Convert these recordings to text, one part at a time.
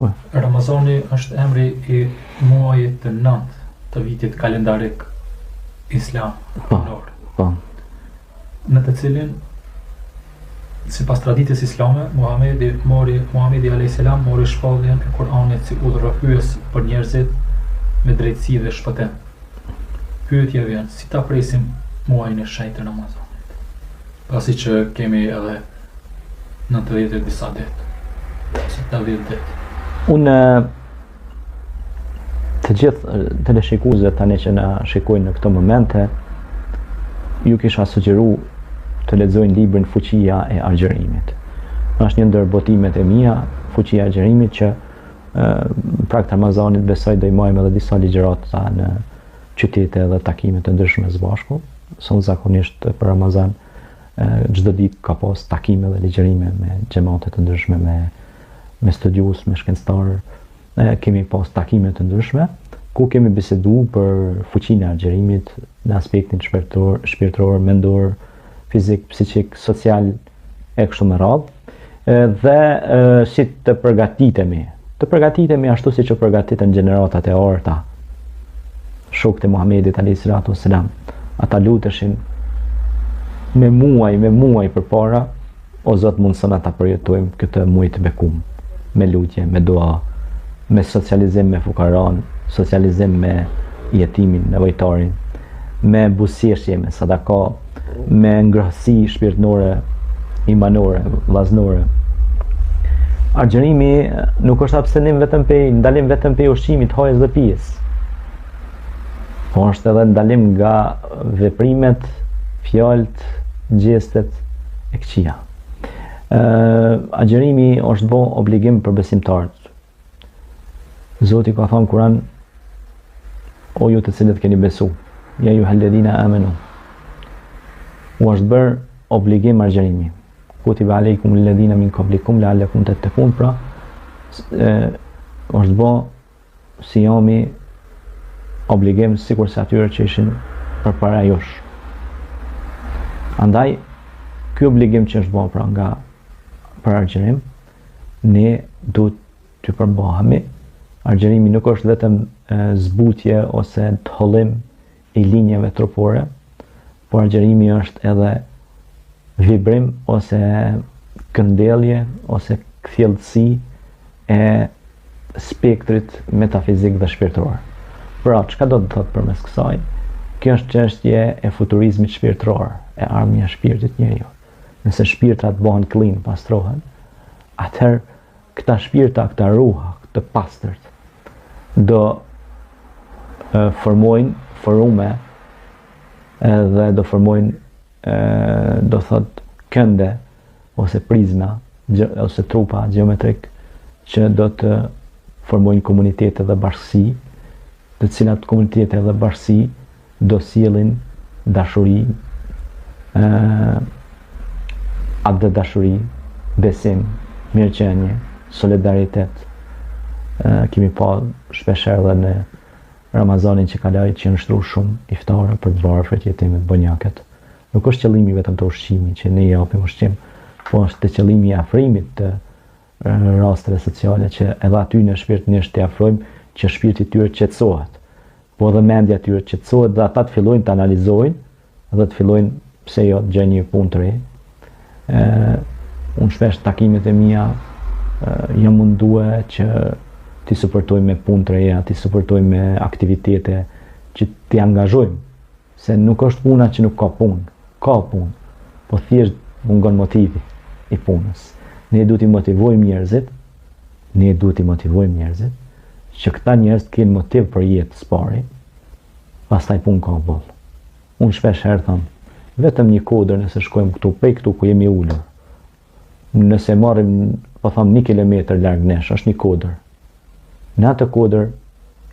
Ramazani është emri i muajit të 9 të vitit kalendarik islam anor, në të cilin sipas traditës islame Muhamedi a.s. mori shpalljen e Kur'anit si udhërues për njerëzit me drejtësi dhe shpëtim. Pyetja vjen, si ta presim muajin e shenjtë të Ramazanit, pasi që kemi edhe 90 disa ditë, si 80 ditë. Unë të gjithë teleshikuesve tani që na shikojnë në këto momente, ju kisha sugjeru të lexojnë librin Fuqia e Agjerimit. Është një ndër botimet e mia, Fuqia e Agjerimit, që prag të Ramazanit besoj do i marrim edhe disa ligjërata në qytete dhe takime të ndryshme së bashku. Son zakonisht për Ramazan çdo ditë ka pas takime dhe ligjërime me xhamate të ndryshme, me studius, me shkencëtar, kemi pas takime të ndryshme, ku kemi bisedu për fuqinë e agjerimit në aspektin shpirtëror, mendor, fizik, psiqik, social, e kështu me radhë, dhe si të përgatitemi ashtu si që përgatiten gjeneratat e orta, shokët e Muhamedit a.s. Ata luteshin me muaj për para, o Zot mundson ata përjetojmë këtë muaj të bekum, me lutje, me dua, me socializim me fukaran, socializim me jetimin, nevojtarin, me buzëqeshje, me sadaka, me ngrohtësi shpirtërore, imanore, vllaznore. Agjerimi nuk është abstenim ndalim vetëm pe ushqimit, hajës dhe pijes, po është edhe ndalim nga veprimet, fjalët, gjestet e këqija. Agjerimi është bo obligim për besimtarët. Zoti ka thënë Kur'an, o ju të cilët keni besu, ja ju halledhina amenu, u është bërë obligim agjerimi. Kutiba alejkum alladhina min qablikum la'allakum tattaqun, pra është bo sijami obligim sikur se atyre që ishin përpara jush. Andaj, ky obligim që është bo pra nga për agjerim, ne duhet të përbahemi. Agjerimi nuk është vetëm zbutje ose të hollim i linjeve trupore, por agjerimi është edhe vibrim ose këndellje ose kthjellësi e spektrit metafizik dhe shpirtëror. Pra, çka do të thotë përmes kësaj? Kjo është çështje e futurizmit shpirtëror, e ardhmja e shpirtit njeriu. Nëse shpirtat bëhen clean, pastrohen, atëherë këta shpirta, këta ruha, të pastërt, do formojnë forume dhe do formojnë, do thot, kënde ose prizma ose trupa geometrik që do të formojnë komunitete dhe bashkësi, të cilat komunitete dhe bashkësi do sjellin dashuri, atë dashuri, besim, mirëqenie, solidaritet. Kemi pa shpesher dhe në Ramazanin që kaloi që janë shtruar shumë iftare për të varfrit, jetimet, bonjaket. Nuk është qëllimi vetëm të ushqimit që ne japim ushqim, po është qëllimi i afrimit të rasteve sociale që edhe aty në shpirtërisht të afrojmë që shpirti i tyre qetësohet, po edhe mendja e tyre qetësohet dhe ata të fillojnë të analizojnë dhe të fillojnë pse jo të gjejnë një punë të re. Unë shpesh takimet e mia jam mundue që t'i suportojmë me punë të reja, t'i suportojmë me aktivitete, që t'i angazhojmë, se nuk është puna që nuk ka punë, po thjesht mungon motivi i punës. Ne duhet i motivojmë njerëzit, që këta njerëz të kenë motiv për jetë së pari, pastaj punë ka boll. Unë shpesh herë them, vetëm një kodër nëse shkojmë këtu, prej këtu ku jemi ulur, nëse marrim, po them 1 kilometër larg nesh, është një kodër. Në atë kodër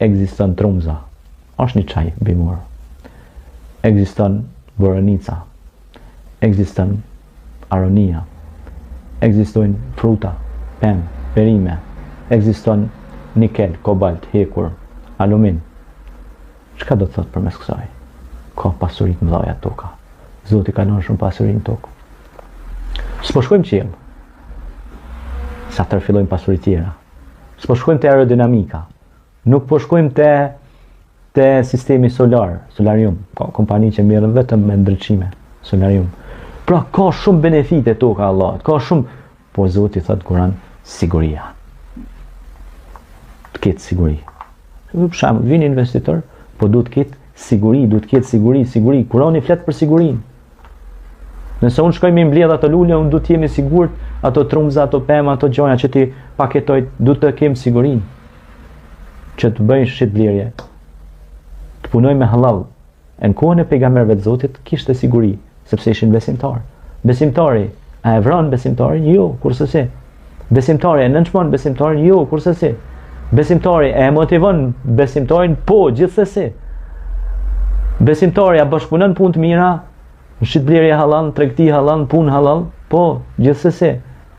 ekziston trumza, është një çaj bimor. Ekziston boranica, ekziston aronia, ekzistojnë fruta, pemë, perime, ekziston nikel, kobalt, hekur, alumin. Çka do të thotë përmes kësaj? Ka pasuri të mëdha toka. Zoti ka dhënë shumë pasuri në tokë. S'po shkojmë qiell. Sa të fillojmë pasuri tjera. s'po shkojmë te aerodinamika, nuk po shkojmë te sistemi solar, solarium, ka kompani që merren vetëm me ndriçime, solarium. Pra ka shumë benefite toka e Allahut, ka shumë, po Zoti thot Kur'an, siguria. Të ketë siguri. Për shembull, vjen investitor, po duhet të ketë siguri, duhet të ketë siguri. Kurani flet për sigurinë. Nëse unë shkoj me mbledh ato lule, unë duhet të jemi sigurt, ato trumza, ato pemë, ato gjëra që ti paketoj, duhet të kem sigurinë. Që të bëjnë shitblerje. Të punoj me halal. Në kohën e pejgamberëve të Zotit kishte siguri, sepse ishin besimtar. Besimtari, a e vran besimtarin? Jo, kurse si. Besimtari e nënçmon besimtarin? Jo, kurse si. Besimtari e motivon besimtarin? Po, gjithsesi. Besimtari a bashkëpunon punë të mira, shitblerje halal, tregti halal, punë halal? Po, gjithsesi.